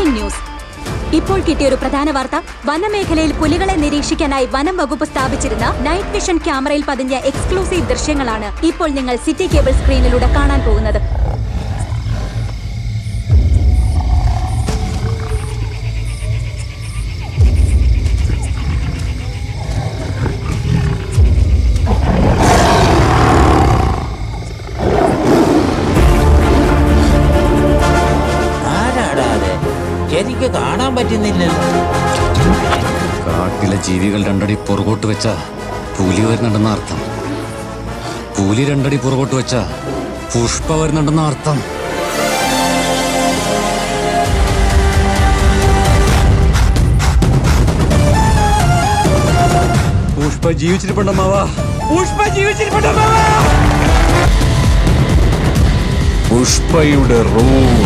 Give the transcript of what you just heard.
Breaking news. ഇപ്പോൾ കിട്ടിയൊരു പ്രധാന വാർത്ത. വനമേഖലയിൽ പുലികളെ നിരീക്ഷിക്കാനായി വനം വകുപ്പ് സ്ഥാപിച്ചിരുന്ന നൈറ്റ് വിഷൻ ക്യാമറയിൽ പതിഞ്ഞ എക്സ്ക്ലൂസീവ് ദൃശ്യങ്ങളാണ് ഇപ്പോൾ നിങ്ങൾ സിറ്റി കേബിൾ സ്ക്രീനിലൂടെ കാണാൻ പോകുന്നത്. എനിക്ക് കാണാൻ പറ്റുന്നില്ലല്ലോ. കാട്ടിലെ ജീവികൾ രണ്ടടി പുറകോട്ട് വെച്ച പുലി വരുന്നുണ്ടെന്ന അർത്ഥം. പുലി രണ്ടടി പുറകോട്ട് വെച്ച പുഷ്പ വരുന്നുണ്ടെന്ന അർത്ഥം. പുഷ്പ ജീവിച്ചിരിപ്പുണ്ടമ്മാവാ. പുഷ്പ ജീവിച്ചിരിപ്പുണ്ടമ്മാവാ. പുഷ്പയുടെ റൂൾ.